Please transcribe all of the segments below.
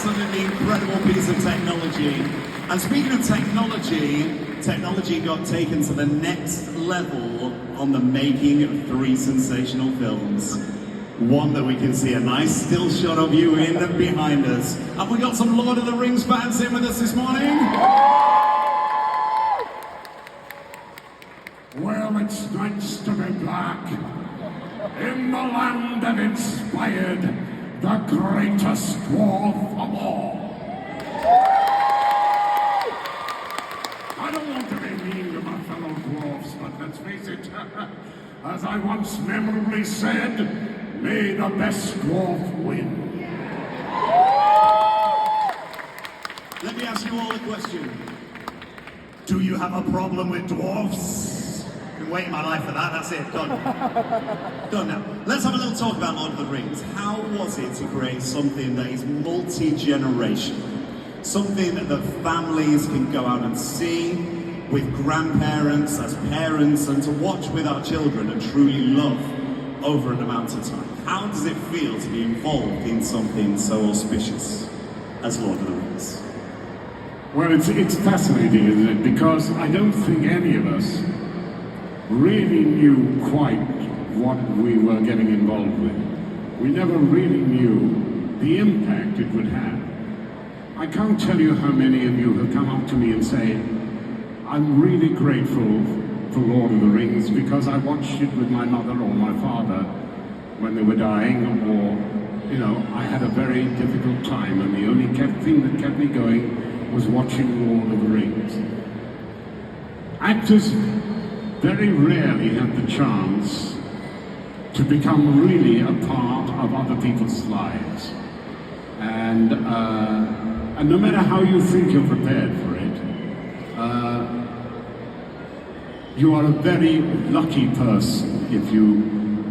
absolutely incredible piece of technology. And speaking of technology, technology got taken to the next level on the making of 3 sensational films. One that we can see a nice still shot of you in and behind us. Have we got some Lord of the Rings fans in with us this morning? Well, it's nice to be back in the land that inspired the greatest dwarf of all. I don't want to be mean to my fellow dwarfs, but let's face it, as I once memorably said, may the best dwarf win. Let me ask you all a question. Do you have a problem with dwarfs? Been waiting my life for that, that's it, done. Done now. Let's have a little talk about Lord of the Rings. How was it to create something that is multi-generational? Something that families can go out and see with grandparents, as parents, and to watch with our children and truly love over an amount of time. How does it feel to be involved in something so auspicious as Lord of the Rings? Well, it's fascinating, isn't it? Because I don't think any of us really knew quite what we were getting involved with. We never really knew the impact it would have. I can't tell you how many of you have come up to me and say, I'm really grateful for Lord of the Rings because I watched it with my mother or my father when they were dying, or, you know, I had a very difficult time and the only thing that kept me going was watching Lord of the Rings. Actors very rarely have the chance to become really a part of other people's lives. And no matter how you think you're prepared for it, you are a very lucky person if you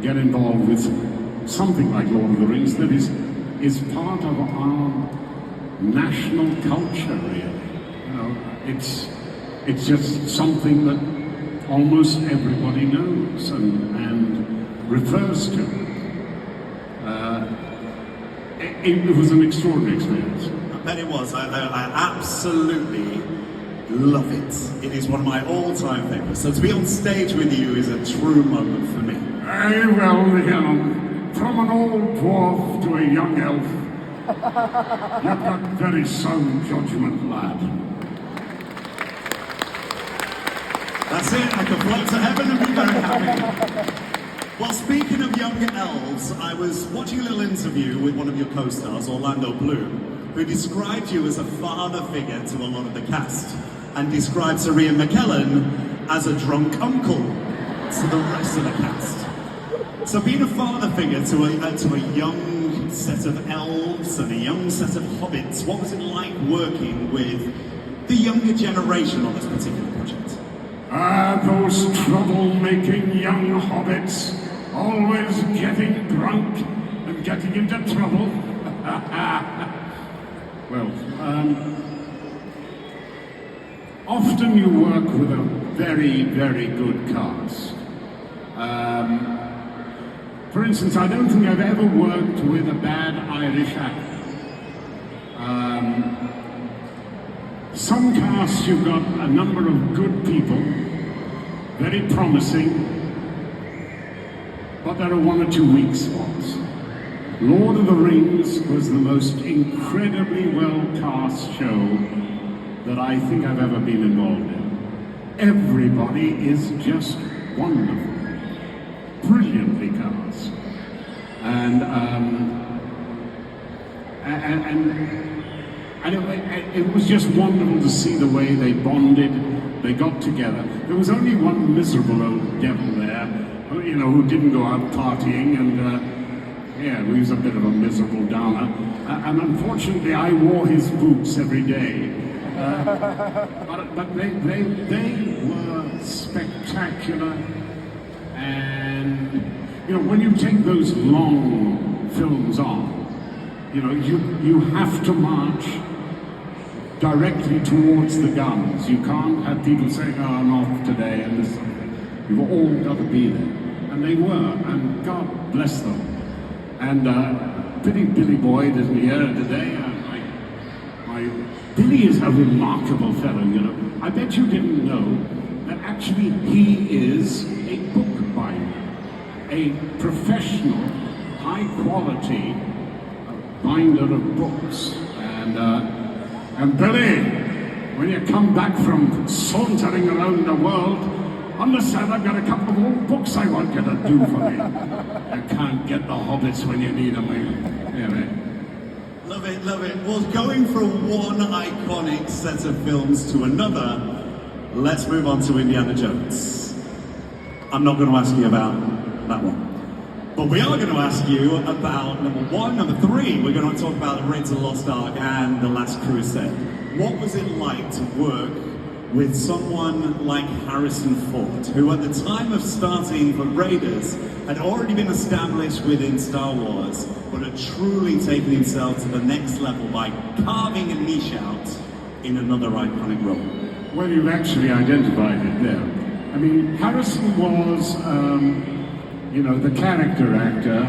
get involved with something like Lord of the Rings that is part of our national culture, really. You know, it's just something that almost everybody knows and refers to. It was an extraordinary experience. I bet it was. I absolutely love it. It is one of my all-time favorites. So to be on stage with you is a true moment for me. Well, you know, from an old dwarf to a young elf, you've got very sound judgment, lad. That's it, I can float to heaven and be very happy. Well, speaking of young elves, I was watching a little interview with one of your co-stars, Orlando Bloom, who described you as a father figure to a lot of the cast, and described Sir Ian McKellen as a drunk uncle to the rest of the cast. So being a father figure to a young set of elves and a young set of hobbits, what was it like working with the younger generation on this particular project? Those trouble-making young hobbits, always getting drunk and getting into trouble. Well, often you work with a very, very good cast. For instance, I don't think I've ever worked with a bad Irish actor. Some casts you've got a number of good people, very promising, but there are 1 or 2 weak spots. Lord of the Rings was the most incredibly well-cast show that I think I've ever been involved in. Everybody is just wonderful, brilliantly cast. And it was just wonderful to see the way they bonded, they got together. There was only one miserable old devil there, you know, who didn't go out partying, and yeah, he was a bit of a miserable downer. And unfortunately, I wore his boots every day. But they were spectacular, and you know, when you take those long films on, you know, you have to march directly towards the guns. You can't have people saying, oh, I'm off today, and this. You've all got to be there. And they were, and God bless them. And pity Billy Boyd isn't here today. Billy is a remarkable fellow, you know. I bet you didn't know that actually he is a book binder, a professional, high-quality binder of books. And Billy, when you come back from sauntering around the world, understand I've got a couple of old books I want you to do for me. You can't get the hobbits when you need them. Anyway. Love it, love it. Well, going from one iconic set of films to another, let's move on to Indiana Jones. I'm not going to ask you about that one. But we are going to ask you about number one, number three. We're going to talk about Raiders of the Lost Ark and The Last Crusade. What was it like to work with someone like Harrison Ford, who at the time of starting for Raiders had already been established within Star Wars, but had truly taken himself to the next level by carving a niche out in another iconic role? Well, you've actually identified it there. I mean, Harrison was, the character actor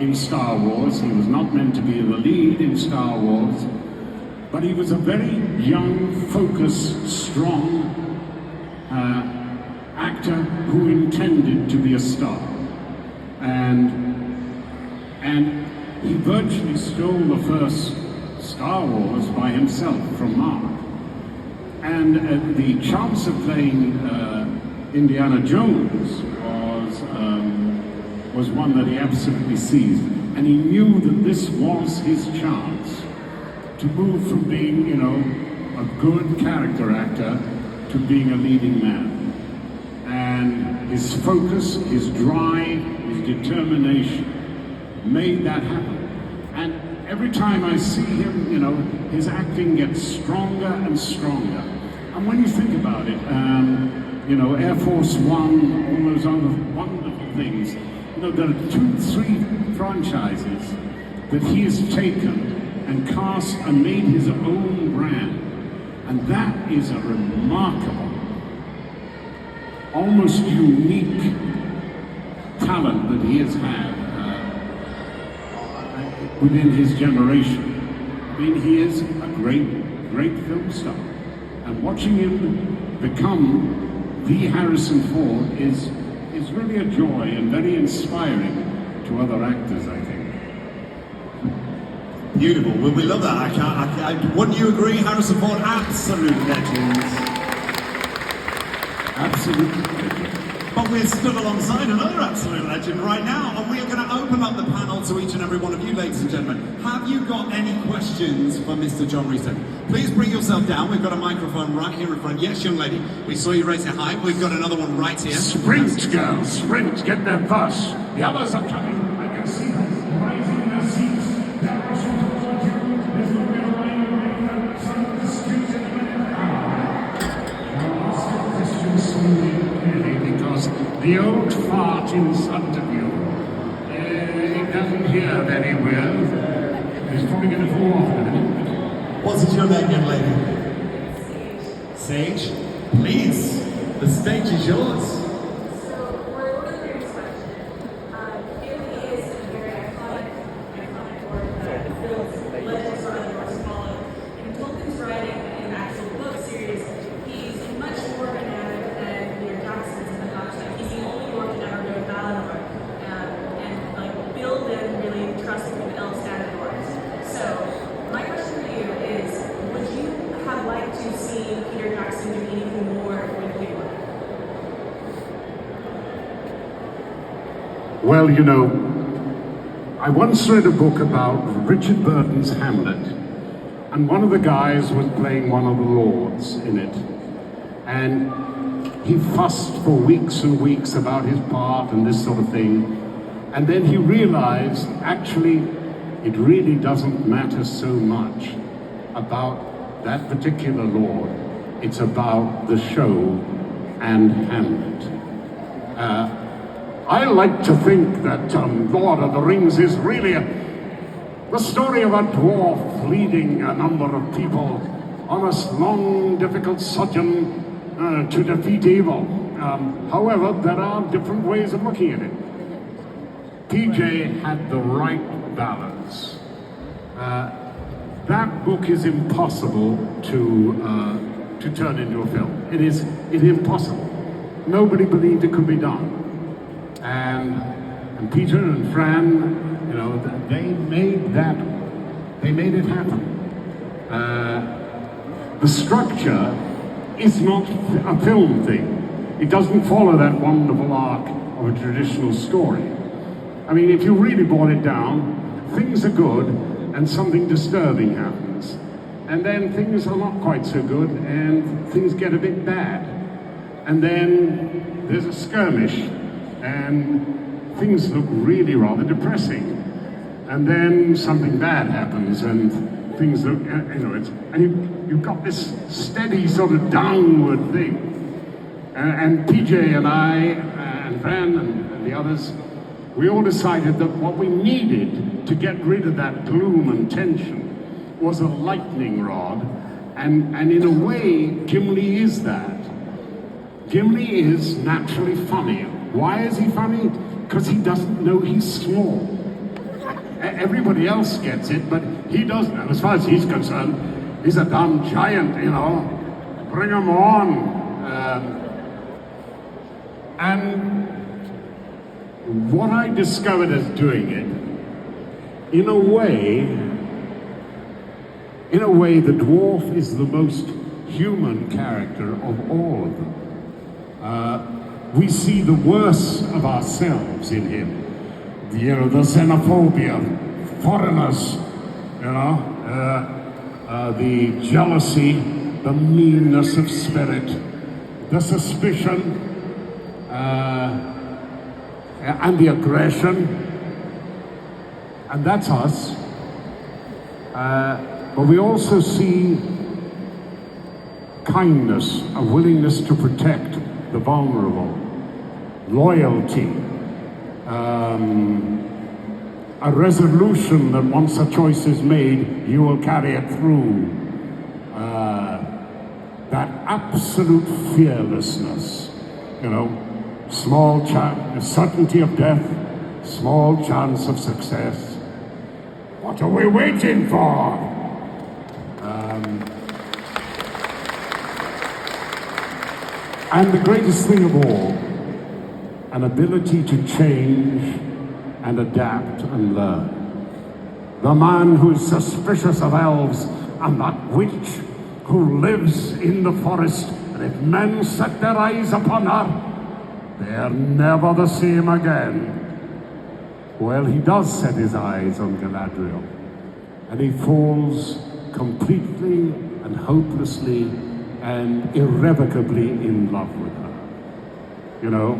in Star Wars. He was not meant to be the lead in Star Wars, but he was a very young, focused, strong actor who intended to be a star. And he virtually stole the first Star Wars by himself from Mark. And the chance of playing Indiana Jones was one that he absolutely seized. And he knew that this was his chance to move from being, a good character actor to being a leading man. And his focus, his drive, his determination made that happen. And every time I see him, his acting gets stronger and stronger. And when you think about it, Air Force One, all those other wonderful things, there are 2-3 franchises that he has taken and cast and made his own brand. And that is a remarkable, almost unique talent that he has had within his generation. I mean, he is a great, great film star. And watching him become the Harrison Ford is really a joy and very inspiring to other actors, I think. Beautiful. Well, we love that. Wouldn't you agree, Harrison Ford? Absolute legend. Absolute legend. But we're stood alongside another absolute legend right now, and we are going to open up the panel to each and every one of you, ladies and gentlemen. Have you got any questions for Mr. John Rhys? Please bring yourself down. We've got a microphone right here in front. Yes, young lady. We saw you raise your height. We've got another one right here. Sprint, girls, sprint. Get there first. The others are coming. I can see them rising in their seats. They're rushing towards you. There's going to be a line of some dispute in a minute. I'll ask a question slowly, because the old fart in front of you, it doesn't hear very well. It's probably going to fall off in a minute. What's your name, young lady? Sage. Sage? Please, the stage is yours. So, we're going to the question. It is a very iconic work that fills legends of the Norse follow. In Tolkien's writing in the actual book series, he's much more fanatic than Peter Jackson's in the fact that he's the only one to ever go to Valinor and build and really trust with Elfstad and Norse. So, my question for you is, would you have liked to see Peter Jackson do anything more with you? Well, I once read a book about Richard Burton's Hamlet, and one of the guys was playing one of the lords in it. And he fussed for weeks and weeks about his part and this sort of thing. And then he realized, actually, it really doesn't matter so much about that particular lord. It's about the show and Hamlet. I like to think that Lord of the Rings is really the story of a dwarf leading a number of people on a long, difficult sojourn to defeat evil. However, there are different ways of looking at it. PJ had the right balance. that book is impossible to turn into a film. It is impossible. Nobody believed it could be done. And Peter and Fran, you know, they made it happen. The structure is not a film thing. It doesn't follow that wonderful arc of a traditional story. I mean, if you really boil it down, things are good and something disturbing happens. And then things are not quite so good and things get a bit bad. And then there's a skirmish and things look really rather depressing. And then something bad happens and things look, you know, you've got this steady sort of downward thing. And PJ and I, and Fran and the others, we all decided that what we needed to get rid of that gloom and tension was a lightning rod. And in a way, Gimli is that. Gimli is naturally funny. Why is he funny? Because he doesn't know he's small. Everybody else gets it, but he doesn't. And as far as he's concerned, he's a damn giant, you know. Bring him on. And what I discovered as doing it, in a way, the dwarf is the most human character of all of them. We see the worst of ourselves in him. You know, the xenophobia, foreigners, you know, the jealousy, the meanness of spirit, the suspicion, and the aggression, and that's us. But we also see kindness, a willingness to protect the vulnerable, loyalty, a resolution that once a choice is made, you will carry it through. That absolute fearlessness, you know, small chance, certainty of death, small chance of success. What are we waiting for? And the greatest thing of all, an ability to change and adapt and learn. The man who is suspicious of elves and that witch who lives in the forest, and if men set their eyes upon her, they are never the same again. Well, he does set his eyes on Galadriel, and he falls completely and hopelessly and irrevocably in love with her. You know,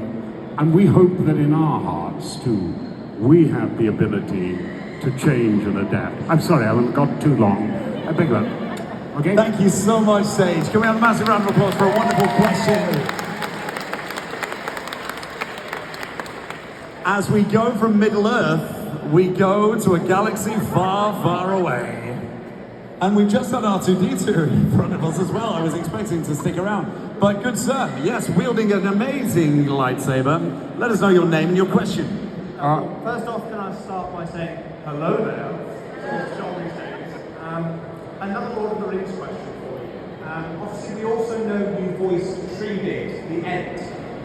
and we hope that in our hearts too, we have the ability to change and adapt. I'm sorry, I haven't got too long. A big one. Okay? Thank you so much, Sage. Can we have a massive round of applause for a wonderful question? As we go from Middle-earth, we go to a galaxy far, far away. And we've just got R2-D2 in front of us as well. I was expecting to stick around. But good sir, yes, wielding an amazing lightsaber. Let us know your name and your question. First off, can I start by saying hello there? It's John Rhys. Another Lord of the Rings question for you. Obviously, we also know you voiced Treebeard, the Ent.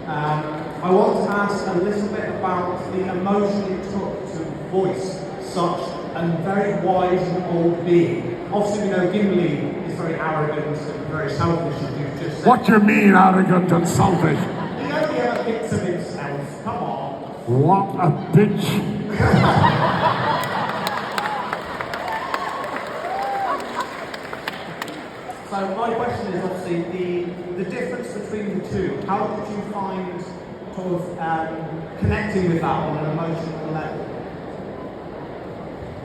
I want to ask a little bit about the emotion it took to voice such a very wise and old being. Obviously, we know Gimli is very arrogant and very selfish, as you've just said. What do you mean, arrogant and selfish? He only ever thinks of himself. Come on. What a bitch. So my question is obviously the difference between the two. How did you find sort of connecting with that on an emotional level?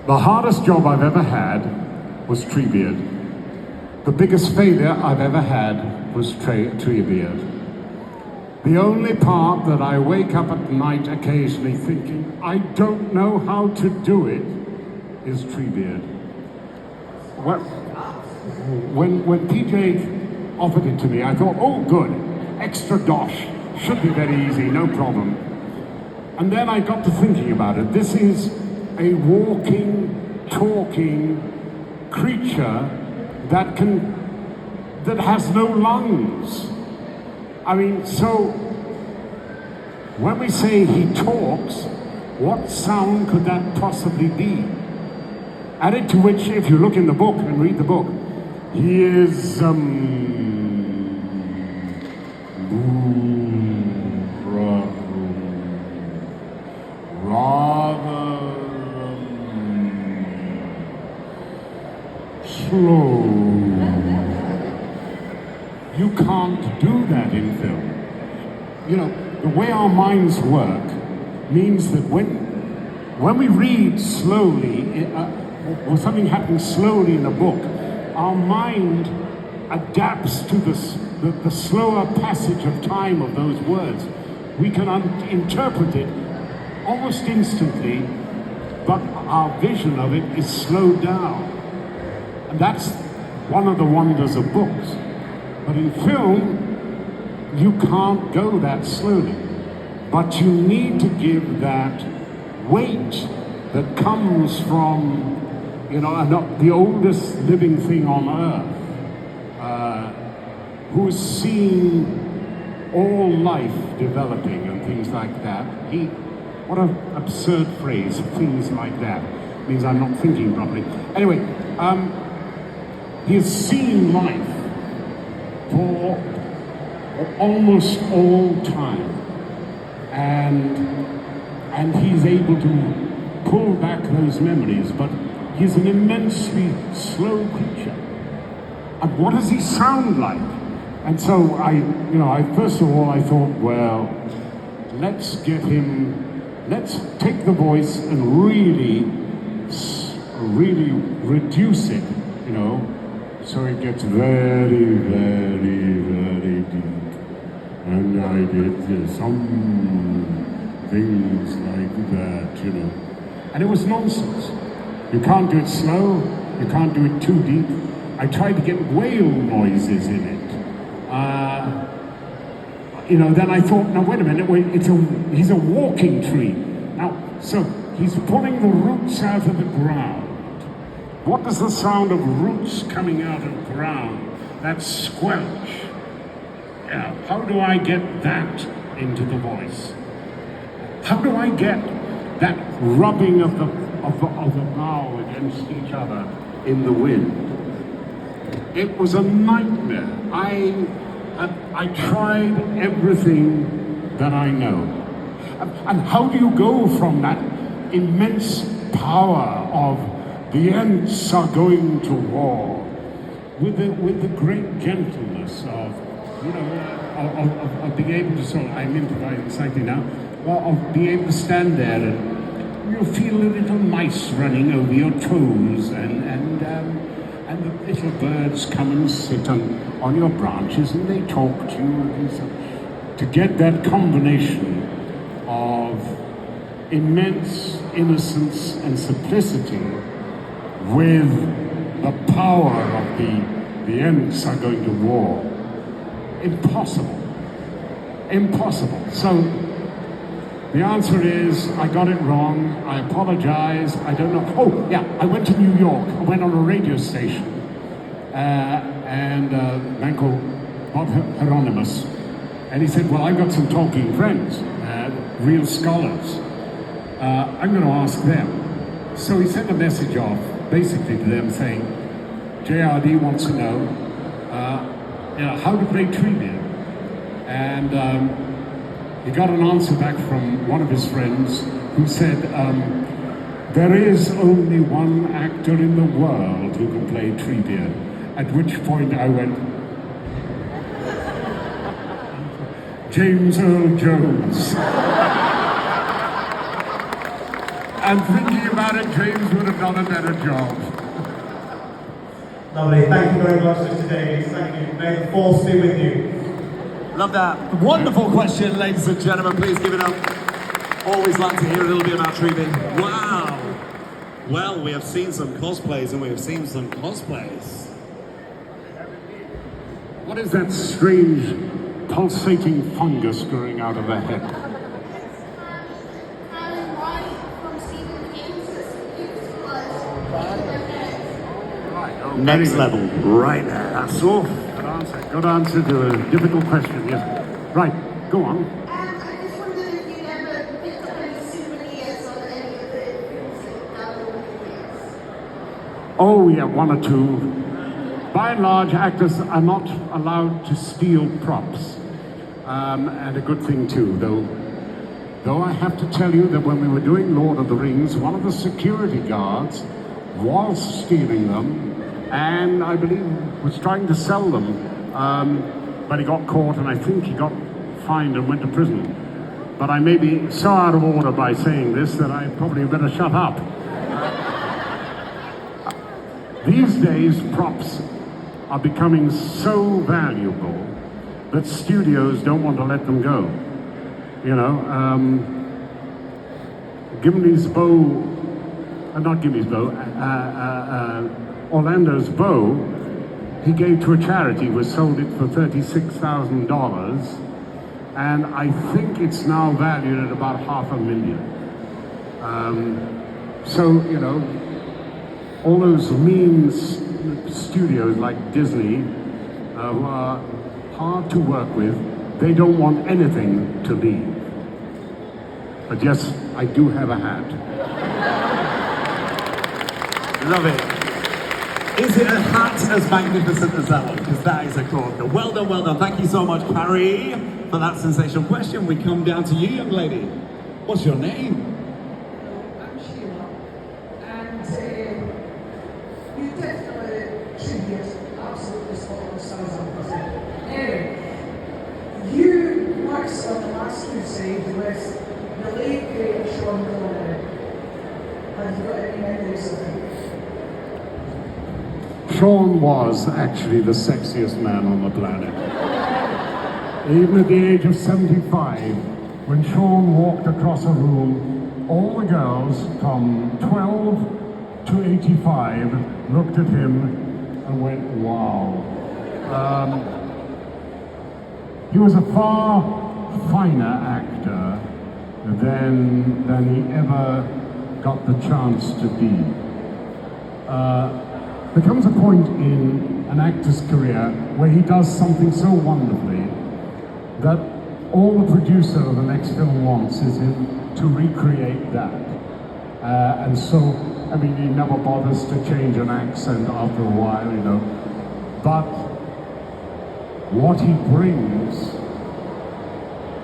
The hardest job I've ever had was Treebeard. The biggest failure I've ever had was Treebeard. The only part that I wake up at night occasionally thinking, I don't know how to do it, is Treebeard. When PJ offered it to me, I thought, oh good, extra dosh, should be very easy, no problem. And then I got to thinking about it. This is a walking, talking, creature that has no lungs. I mean, so when we say he talks, what sound could that possibly be? Added to which, if you look in the book and read the book, he is rather slow. You can't do that in film. You know, the way our minds work means that when we read slowly, or something happens slowly in a book, our mind adapts to the slower passage of time of those words. We can interpret it almost instantly, but our vision of it is slowed down. And that's one of the wonders of books. But in film, you can't go that slowly. But you need to give that weight that comes from, you know, the oldest living thing on earth, who's seen all life developing and things like that. What an absurd phrase, things like that. It means I'm not thinking properly. Anyway, he has seen life for almost all time. And he's able to pull back those memories, but he's an immensely slow creature. And what does he sound like? And so I first of all I thought, well, let's take the voice and really reduce it, you know, so it gets very, very, very deep. And I did some things like that, you know. And it was nonsense. You can't do it slow, you can't do it too deep. I tried to get whale noises in it. You know, then I thought, now wait a minute, he's a walking tree. Now, so he's pulling the roots out of the ground. What does the sound of roots coming out of ground? That squelch. Yeah, how do I get that into the voice? How do I get that rubbing of the bough against each other in the wind? It was a nightmare. I tried everything that I know. And how do you go from that immense power of the Ents are going to war with the great gentleness of, you know, of being able to, so I'm improvising slightly now, of being able to stand there and you feel a little mice running over your toes and the little birds come and sit on your branches and they talk to you and so, to get that combination of immense innocence and simplicity with the power of the Ents are going to war. Impossible. So the answer is, I got it wrong, I apologize, I don't know. Oh, yeah, I went to New York, I went on a radio station, and a man called Bob Hieronymus, and he said, well, I've got some talking friends, real scholars. I'm going to ask them. So he sent a message off, basically to them saying, JRD wants to know, you know, how to play trivia. And he got an answer back from one of his friends who said, there is only one actor in the world who can play trivia. At which point I went, James Earl Jones. And thinking about it, James would have done a better job. Lovely, thank you very much, Mr. Davies. Thank you. May the force be with you. Love that. Wonderful question, ladies and gentlemen. Please give it up. Always like to hear a little bit about Tree-Bin. Wow. Well, we have seen some cosplays and we have seen some cosplays. What is that strange pulsating fungus growing out of her head? From Stephen King's was Right. Next level, right there. That's all. Good answer. Good answer to a difficult question, yes. Right, go on. I just wondered if you'd ever picked up any souvenirs on any of the films that you've done over the years. Oh, yeah, one or two. By and large, actors are not allowed to steal props. And a good thing too, though I have to tell you that when we were doing Lord of the Rings, one of the security guards was stealing them, and I believe was trying to sell them, but he got caught, and I think he got fined and went to prison. But I may be so out of order by saying this that I probably better shut up. These days, props are becoming so valuable that studios don't want to let them go. You know, Orlando's bow, he gave to a charity, was sold it for $36,000, and I think it's now valued at about $500,000. So, you know, all those mean studios like Disney, who are hard to work with, they don't want anything to leave. But yes, I do have a hat. Love it. Is it a hat as magnificent as that one? Because that is a corker. Well done, well done. Thank you so much, Carrie, for that sensational question. We come down to you, young lady. What's your name? I'm Sheila, and you definitely should be absolutely spotless as I'm present. Anyway, you worked on the last crusade with the late great Sean Connery. Have you got any memories of him? Sean was actually the sexiest man on the planet. Even at the age of 75, when Sean walked across a room, all the girls from 12 to 85 looked at him and went, wow. He was a far finer actor than he ever got the chance to be. There comes a point in an actor's career where he does something so wonderfully that all the producer of the next film wants is him to recreate that. And so, I mean, he never bothers to change an accent after a while, you know. But what he brings,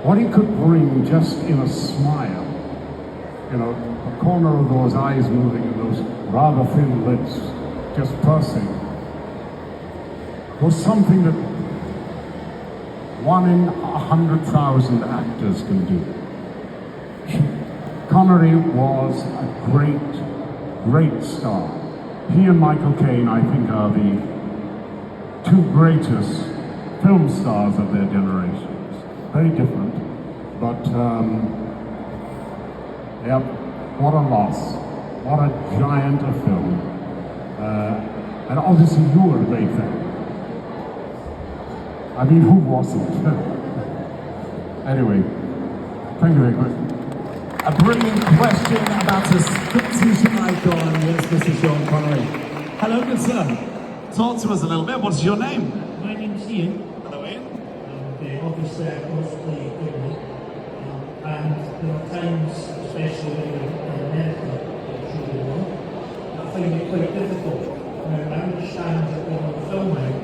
what he could bring just in a smile, you know, a corner of those eyes moving and those rather thin lips just pursing, was something that 1 in 100,000 actors can do. Connery was a great star. He and Michael Caine, I think, are the two greatest film stars of their generations. Very different, but yep, what a loss. What a giant of film. And obviously you were a great fan. I mean, who wasn't? Anyway, thank you very much. A brilliant question about a British icon. Yes, Mr. Sean Connery. Hello, good sir. Talk to us a little bit. What's your name? My name's Ian, Hello, Ian. and obviously I cosplay equipment, and there are times, especially when you're in America, I find it quite difficult. Now, I understand that when I'm filming,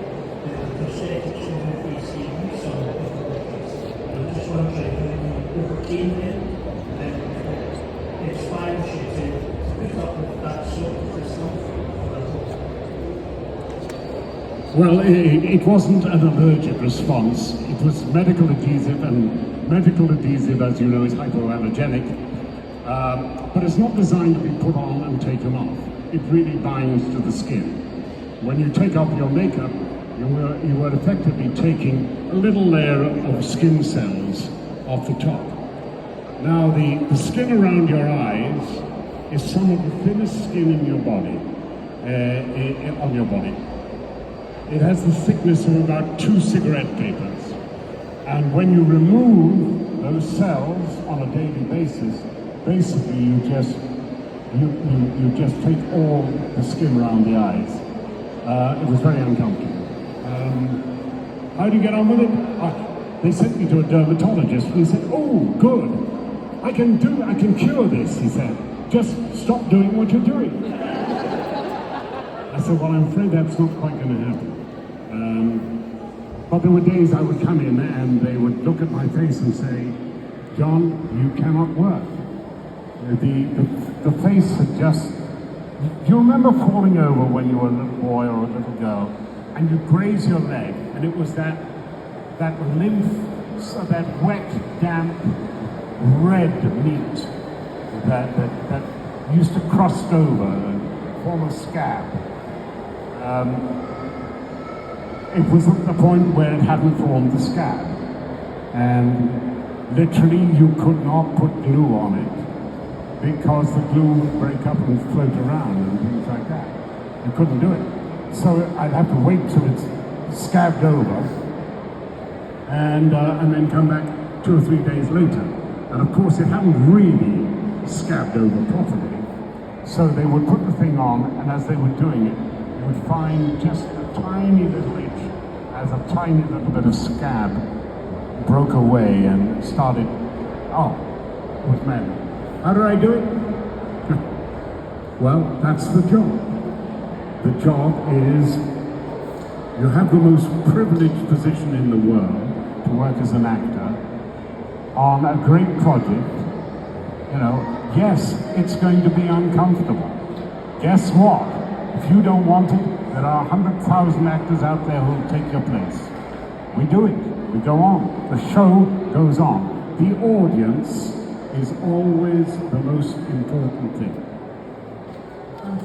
the prosthetics in the face use some difficulties. I'm just wondering how you overcame them, and it inspires you to put up with that sort of discomfort. Well, it wasn't an allergic response. It was medical adhesive, and medical adhesive, as you know, is hypoallergenic. But it's not designed to be put on and taken off. It really binds to the skin. When you take off your makeup, you were effectively taking a little layer of skin cells off the top. Now, the skin around your eyes is some of the thinnest skin in your body, on your body. It has the thickness of about 2 cigarette papers. And when you remove those cells on a daily basis, basically you just take all the skin around the eyes. It was very uncomfortable. How do you get on with it? They sent me to a dermatologist, and he said, "Oh, good. I can cure this," he said. "Just stop doing what you're doing." I said, "Well, I'm afraid that's not quite going to happen." But there were days I would come in and they would look at my face and say, "John, you cannot work." The face had just... Do you remember falling over when you were a little boy or a little girl and you graze your leg and it was that lymph, so that wet, damp, red meat that used to crust over and form a scab? It was at the point where it hadn't formed the scab, and literally you could not put glue on it because the glue would break up and float around and things like that. You couldn't do it. So I'd have to wait till it's scabbed over and then come back 2 or 3 days later. And of course it hadn't really scabbed over properly. So they would put the thing on, and as they were doing it, you would find just a tiny little itch as a tiny little bit of scab broke away and started, it was mad. How do I do it? Well, that's the job. The job is you have the most privileged position in the world to work as an actor on a great project. You know, yes, it's going to be uncomfortable. Guess what? If you don't want it, there are 100,000 actors out there who will take your place. We do it. We go on. The show goes on. The audience is always the most important thing.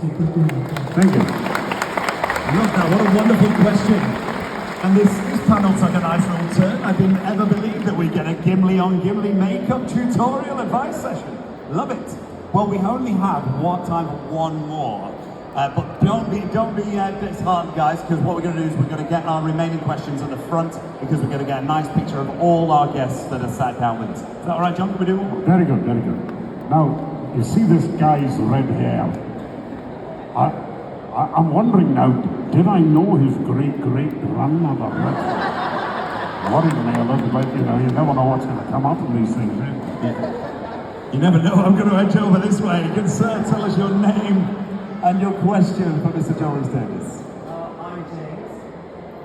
Thank you. I love that. What a wonderful question. And this panel took a nice little turn. I didn't ever believe that we'd get a Gimli on Gimli makeup tutorial advice session. Love it. Well, we only have time for one more. But don't be disheartened, guys, because what we're going to do is we're going to get our remaining questions at the front, because we're going to get a nice picture of all our guests that are sat down with us. Is that all right, John? Can we do one? Very good, very good. Now, you see this guy's red hair? I'm wondering now, did I know his great-great-grandmother? What in the hell? You never know what's going to come up in these things, eh? You never know. I'm going to edge over this way. Good sir, tell us your name and your question for Mr. Rhys Davies. I'm James,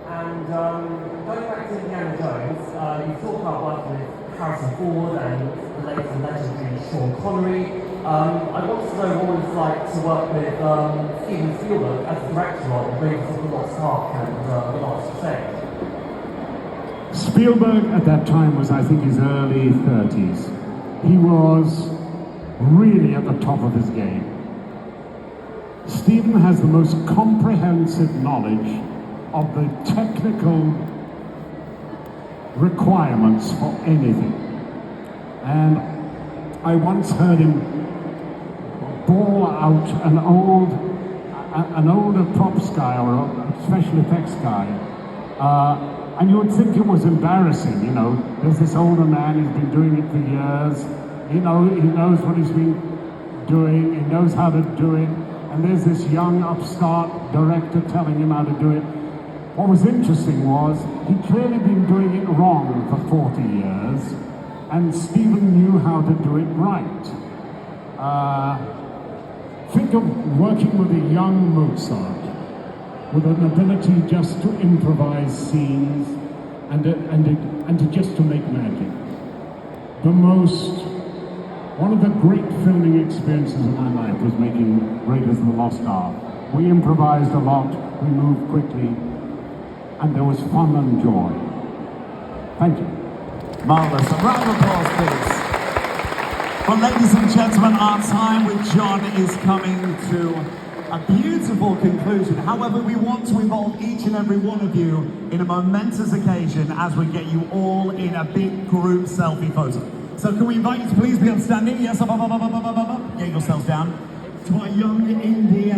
and going back to Indiana Jones, you talked about working with Harrison Ford and the late and legendary Sean Connery. I wanted to know what it's like to work with Steven Spielberg as the director on Raiders of the Lost Ark and The Last Crusade. Spielberg at that time was, I think, his early 30s. He was really at the top of his game. Stephen has the most comprehensive knowledge of the technical requirements for anything. And I once heard him ball out an older props guy or a special effects guy, and you would think it was embarrassing, you know. There's this older man who's been doing it for years, he knows what he's been doing, he knows how to do it, and there's this young upstart director telling him how to do it. What was interesting was he'd clearly been doing it wrong for 40 years, and Stephen knew how to do it right. Think of working with a young Mozart, with an ability just to improvise scenes and to just to make magic. One of the great filming experiences of my life was making Raiders of the Lost Ark. We improvised a lot, we moved quickly, and there was fun and joy. Thank you. Marvellous. A round of applause, please. Well, ladies and gentlemen, our time with John is coming to a beautiful conclusion. However, we want to involve each and every one of you in a momentous occasion as we get you all in a big group selfie photo. So can we invite you to please be upstanding? Yes, up. Get yourselves down. To our young Indian